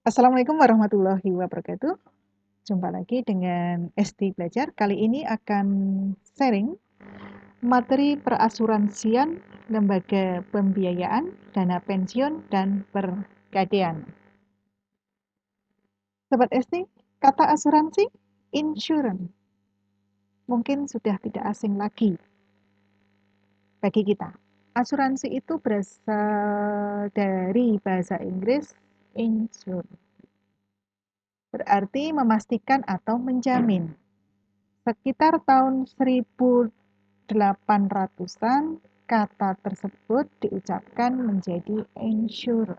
Assalamualaikum warahmatullahi wabarakatuh. Jumpa lagi dengan Esti Belajar. Kali ini akan sharing materi perasuransian, lembaga pembiayaan, dana pensiun, dan pergadaian. Sobat Esti, kata asuransi, insurance, mungkin sudah tidak asing lagi bagi kita. Asuransi itu berasal dari bahasa Inggris insure, berarti memastikan atau menjamin. Sekitar tahun 1800-an, kata tersebut diucapkan menjadi insure.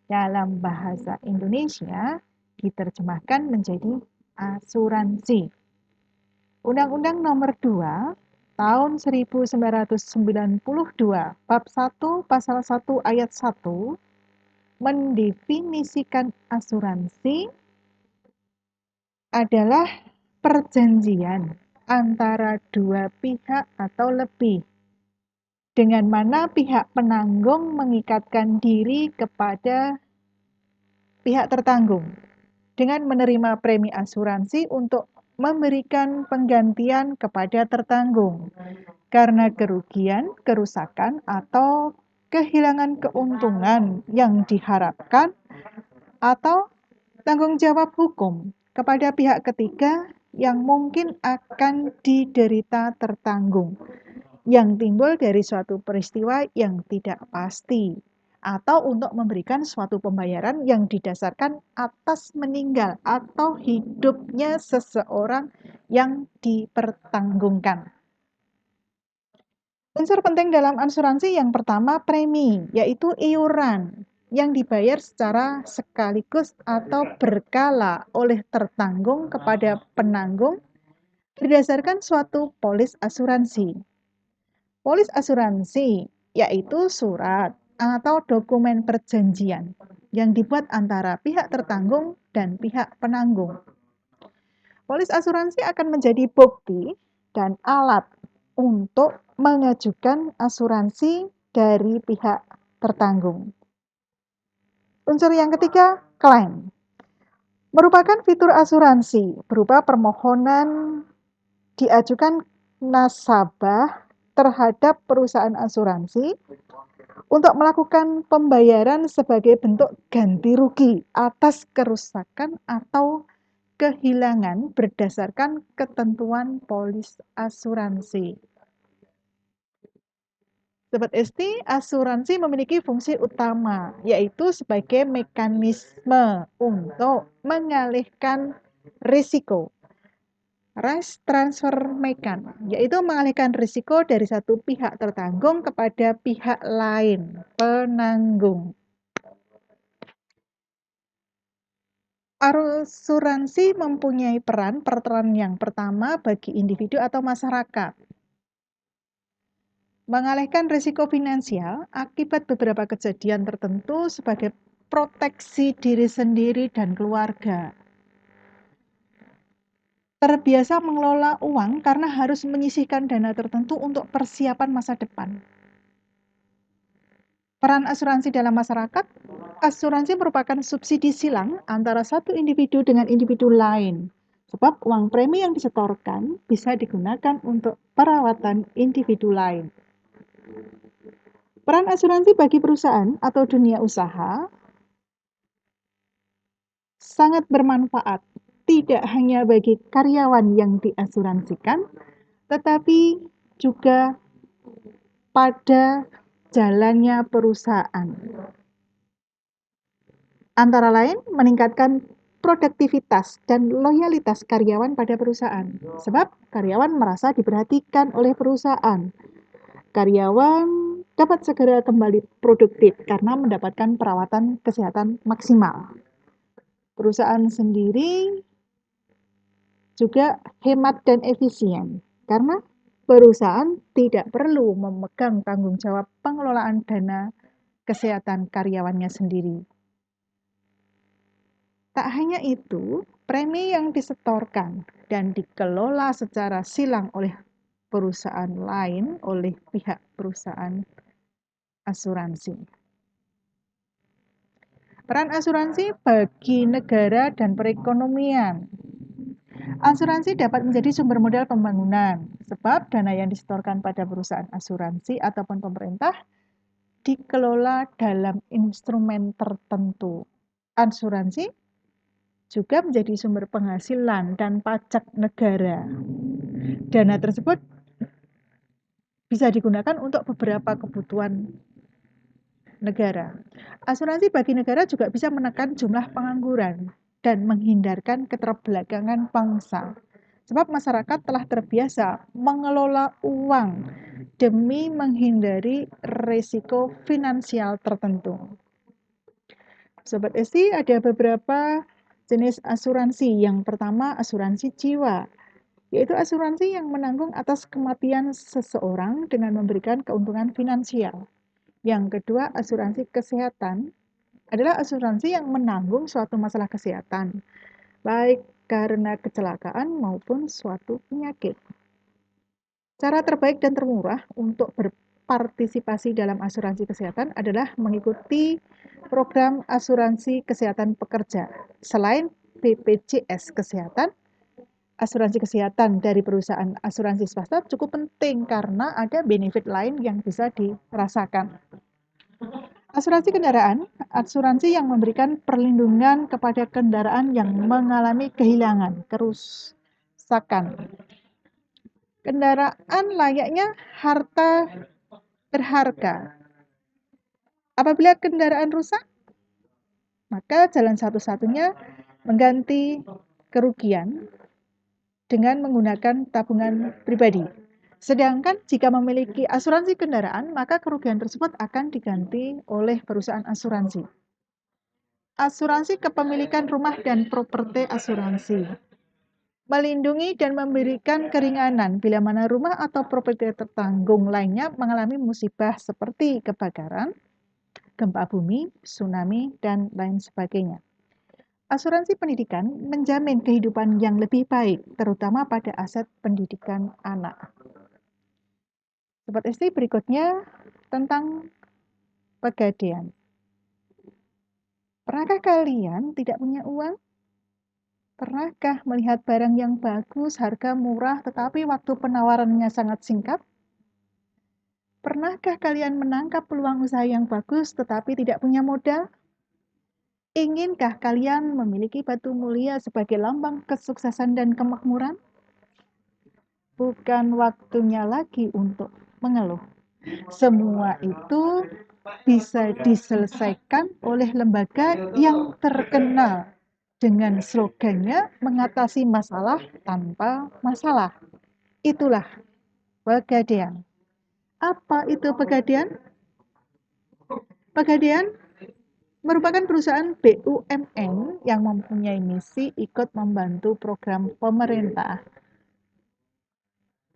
Dalam bahasa Indonesia, diterjemahkan menjadi asuransi. Undang-Undang Nomor 2 Tahun 1992, Bab 1 Pasal 1 Ayat 1 mendefinisikan asuransi adalah perjanjian antara dua pihak atau lebih, dengan mana pihak penanggung mengikatkan diri kepada pihak tertanggung dengan menerima premi asuransi untuk memberikan penggantian kepada tertanggung karena kerugian, kerusakan, atau kehilangan keuntungan yang diharapkan atau tanggung jawab hukum kepada pihak ketiga yang mungkin akan diderita tertanggung yang timbul dari suatu peristiwa yang tidak pasti atau untuk memberikan suatu pembayaran yang didasarkan atas meninggal atau hidupnya seseorang yang dipertanggungkan. Unsur penting dalam asuransi yang pertama premi, yaitu iuran yang dibayar secara sekaligus atau berkala oleh tertanggung kepada penanggung berdasarkan suatu polis asuransi. Polis asuransi yaitu surat atau dokumen perjanjian yang dibuat antara pihak tertanggung dan pihak penanggung. Polis asuransi akan menjadi bukti dan alat untuk mengajukan asuransi dari pihak tertanggung. Unsur yang ketiga, klaim. Merupakan fitur asuransi berupa permohonan diajukan nasabah terhadap perusahaan asuransi untuk melakukan pembayaran sebagai bentuk ganti rugi atas kerusakan atau kehilangan berdasarkan ketentuan polis asuransi. Sobat Esti, asuransi memiliki fungsi utama, yaitu sebagai mekanisme untuk mengalihkan risiko. Risk transfer mekan, yaitu mengalihkan risiko dari satu pihak tertanggung kepada pihak lain, penanggung. Asuransi mempunyai peran yang pertama bagi individu atau masyarakat. Mengalihkan risiko finansial akibat beberapa kejadian tertentu sebagai proteksi diri sendiri dan keluarga. Terbiasa mengelola uang karena harus menyisihkan dana tertentu untuk persiapan masa depan. Peran asuransi dalam masyarakat, asuransi merupakan subsidi silang antara satu individu dengan individu lain. Sebab uang premi yang disetorkan bisa digunakan untuk perawatan individu lain. Peran asuransi bagi perusahaan atau dunia usaha sangat bermanfaat, tidak hanya bagi karyawan yang diasuransikan, tetapi juga pada jalannya perusahaan. Antara lain, meningkatkan produktivitas dan loyalitas karyawan pada perusahaan. Sebab karyawan merasa diperhatikan oleh perusahaan. Karyawan dapat segera kembali produktif karena mendapatkan perawatan kesehatan maksimal. Perusahaan sendiri juga hemat dan efisien karena perusahaan tidak perlu memegang tanggung jawab pengelolaan dana kesehatan karyawannya sendiri. Tak hanya itu, premi yang disetorkan dan dikelola secara silang oleh perusahaan lain, oleh pihak perusahaan asuransi. Peran asuransi bagi negara dan perekonomian. Asuransi dapat menjadi sumber modal pembangunan, sebab dana yang disetorkan pada perusahaan asuransi ataupun pemerintah dikelola dalam instrumen tertentu. Asuransi juga menjadi sumber penghasilan dan pajak negara. Dana tersebut bisa digunakan untuk beberapa kebutuhan negara. Asuransi bagi negara juga bisa menekan jumlah pengangguran dan menghindarkan keterbelakangan bangsa. Sebab masyarakat telah terbiasa mengelola uang demi menghindari risiko finansial tertentu. Sobat Esti, ada beberapa jenis asuransi. Yang pertama, asuransi jiwa, yaitu asuransi yang menanggung atas kematian seseorang dengan memberikan keuntungan finansial. Yang kedua, asuransi kesehatan adalah asuransi yang menanggung suatu masalah kesehatan, baik karena kecelakaan maupun suatu penyakit. Cara terbaik dan termurah untuk berpartisipasi dalam asuransi kesehatan adalah mengikuti program asuransi kesehatan pekerja. Selain BPJS Kesehatan, asuransi kesehatan dari perusahaan asuransi swasta cukup penting karena ada benefit lain yang bisa dirasakan. Asuransi kendaraan, asuransi yang memberikan perlindungan kepada kendaraan yang mengalami kehilangan, kerusakan. Kendaraan layaknya harta berharga. Apabila kendaraan rusak, maka jalan satu-satunya mengganti kerugian dengan menggunakan tabungan pribadi. Sedangkan jika memiliki asuransi kendaraan, maka kerugian tersebut akan diganti oleh perusahaan asuransi. Asuransi kepemilikan rumah dan properti asuransi melindungi dan memberikan keringanan bila mana rumah atau properti tertanggung lainnya mengalami musibah seperti kebakaran, gempa bumi, tsunami, dan lain sebagainya. Asuransi pendidikan menjamin kehidupan yang lebih baik, terutama pada aset pendidikan anak. Sobat Esti, berikutnya tentang pegadaian. Pernahkah kalian tidak punya uang? Pernahkah melihat barang yang bagus, harga murah, tetapi waktu penawarannya sangat singkat? Pernahkah kalian menangkap peluang usaha yang bagus, tetapi tidak punya modal? Inginkah kalian memiliki batu mulia sebagai lambang kesuksesan dan kemakmuran? Bukan waktunya lagi untuk mengeluh. Semua itu bisa diselesaikan oleh lembaga yang terkenal dengan slogannya mengatasi masalah tanpa masalah. Itulah Pegadaian. Apa itu Pegadaian? Pegadaian merupakan perusahaan BUMN yang mempunyai misi ikut membantu program pemerintah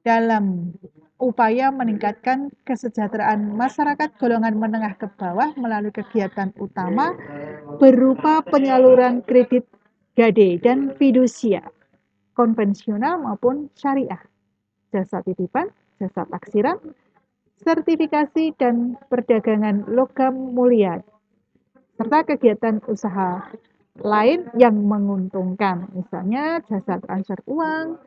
dalam upaya meningkatkan kesejahteraan masyarakat golongan menengah ke bawah melalui kegiatan utama berupa penyaluran kredit gade dan fidusia, konvensional maupun syariah, jasa titipan, jasa taksiran, sertifikasi dan perdagangan logam mulia, serta kegiatan usaha lain yang menguntungkan, misalnya jasa transfer uang,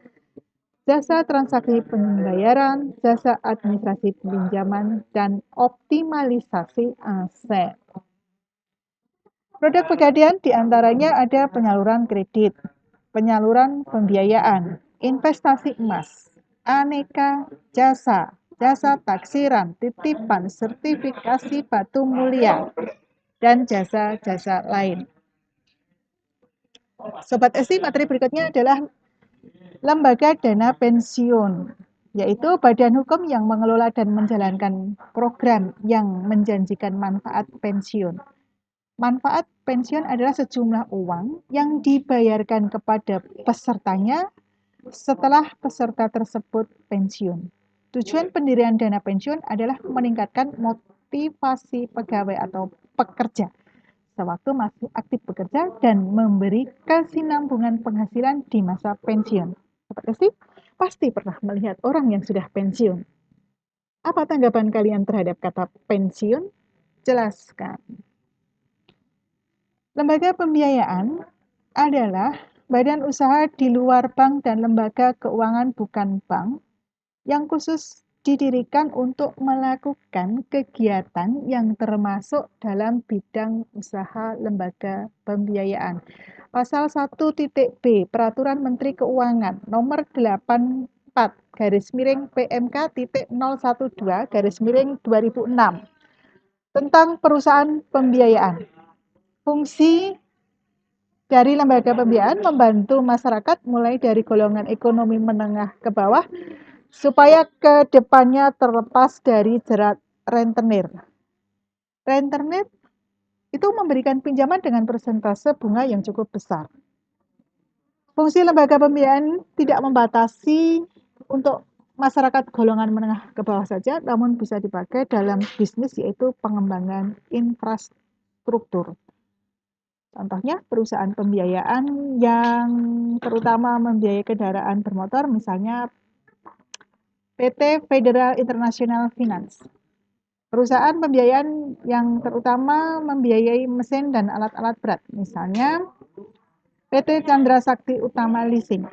jasa transaksi pembayaran, jasa administrasi pinjaman, dan optimalisasi aset. Produk Pegadaian diantaranya ada penyaluran kredit, penyaluran pembiayaan, investasi emas, aneka jasa, jasa taksiran, titipan, sertifikasi batu mulia, dan jasa-jasa lain. Sobat Esti, materi berikutnya adalah lembaga dana pensiun, yaitu badan hukum yang mengelola dan menjalankan program yang menjanjikan manfaat pensiun. Manfaat pensiun adalah sejumlah uang yang dibayarkan kepada pesertanya setelah peserta tersebut pensiun. Tujuan pendirian dana pensiun adalah meningkatkan motivasi pegawai atau pekerja sewaktu masih aktif bekerja dan memberi kesinambungan penghasilan di masa pensiun. Seperti pasti pernah melihat orang yang sudah pensiun. Apa tanggapan kalian terhadap kata pensiun? Jelaskan. Lembaga pembiayaan adalah badan usaha di luar bank dan lembaga keuangan bukan bank yang khusus didirikan untuk melakukan kegiatan yang termasuk dalam bidang usaha lembaga pembiayaan. Pasal 1.b Peraturan Menteri Keuangan nomor 84 garis miring PMK titik 012 garis miring 2006 tentang perusahaan pembiayaan. Fungsi dari lembaga pembiayaan membantu masyarakat mulai dari golongan ekonomi menengah ke bawah supaya ke depannya terlepas dari jerat rentenir. Rentenir itu memberikan pinjaman dengan persentase bunga yang cukup besar. Fungsi lembaga pembiayaan tidak membatasi untuk masyarakat golongan menengah ke bawah saja, namun bisa dipakai dalam bisnis yaitu pengembangan infrastruktur. Contohnya perusahaan pembiayaan yang terutama membiayai kendaraan bermotor, misalnya PT Federal International Finance. Perusahaan pembiayaan yang terutama membiayai mesin dan alat-alat berat, misalnya PT Chandra Sakti Utama Leasing.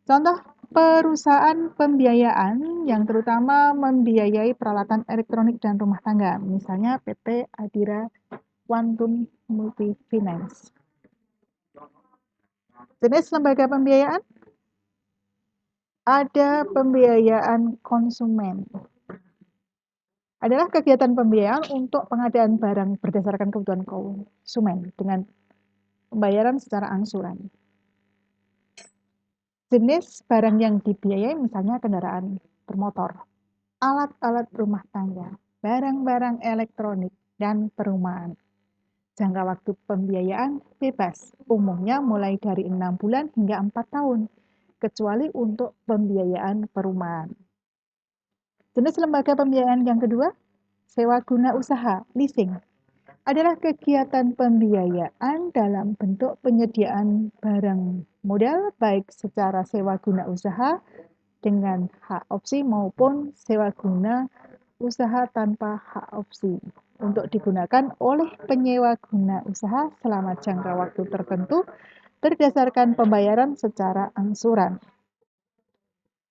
Contoh perusahaan pembiayaan yang terutama membiayai peralatan elektronik dan rumah tangga, misalnya PT Adira Quantum Multifinance. Jenis lembaga pembiayaan ada pembiayaan konsumen. Adalah kegiatan pembiayaan untuk pengadaan barang berdasarkan kebutuhan konsumen dengan pembayaran secara angsuran. Jenis barang yang dibiayai misalnya kendaraan bermotor, alat-alat rumah tangga, barang-barang elektronik, dan perumahan. Jangka waktu pembiayaan bebas, umumnya mulai dari 6 bulan hingga 4 tahun, kecuali untuk pembiayaan perumahan. Jenis lembaga pembiayaan yang kedua, sewa guna usaha, leasing, adalah kegiatan pembiayaan dalam bentuk penyediaan barang modal baik secara sewa guna usaha dengan hak opsi maupun sewa guna usaha tanpa hak opsi untuk digunakan oleh penyewa guna usaha selama jangka waktu tertentu berdasarkan pembayaran secara angsuran.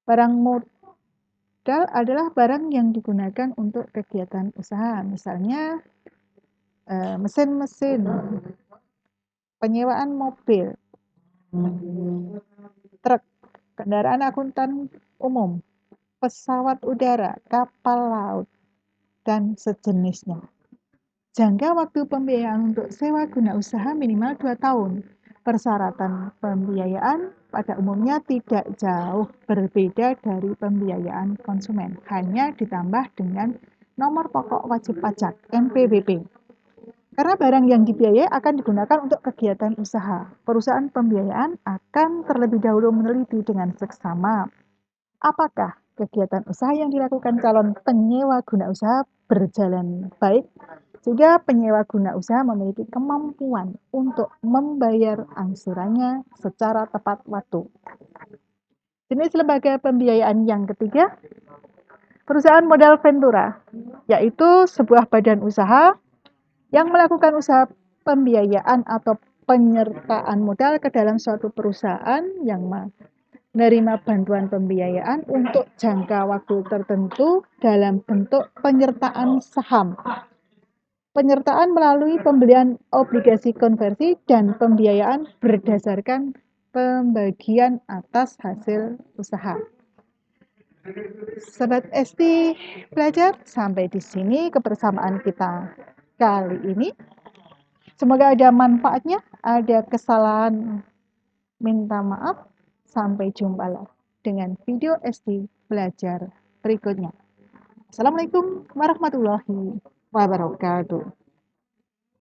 Barang modal adalah barang yang digunakan untuk kegiatan usaha, misalnya mesin-mesin, penyewaan mobil, truk, kendaraan akuntan umum, pesawat udara, kapal laut, dan sejenisnya. Jangka waktu pembiayaan untuk sewa guna usaha minimal 2 tahun. Persyaratan pembiayaan pada umumnya tidak jauh berbeda dari pembiayaan konsumen, hanya ditambah dengan nomor pokok wajib pajak (NPWP). Karena barang yang dibiayai akan digunakan untuk kegiatan usaha, perusahaan pembiayaan akan terlebih dahulu meneliti dengan seksama apakah kegiatan usaha yang dilakukan calon penyewa guna usaha berjalan baik sehingga penyewa guna usaha memiliki kemampuan untuk membayar angsurannya secara tepat waktu. Jenis lembaga pembiayaan yang ketiga, perusahaan modal ventura, yaitu sebuah badan usaha yang melakukan usaha pembiayaan atau penyertaan modal ke dalam suatu perusahaan yang menerima bantuan pembiayaan untuk jangka waktu tertentu dalam bentuk penyertaan saham. Penyertaan melalui pembelian obligasi konversi dan pembiayaan berdasarkan pembagian atas hasil usaha. Sobat Esti Belajar, sampai di sini kebersamaan kita kali ini. Semoga ada manfaatnya, ada kesalahan, minta maaf. Sampai jumpa lagi dengan video Esti Belajar berikutnya. Assalamualaikum warahmatullahi wabarakatuh.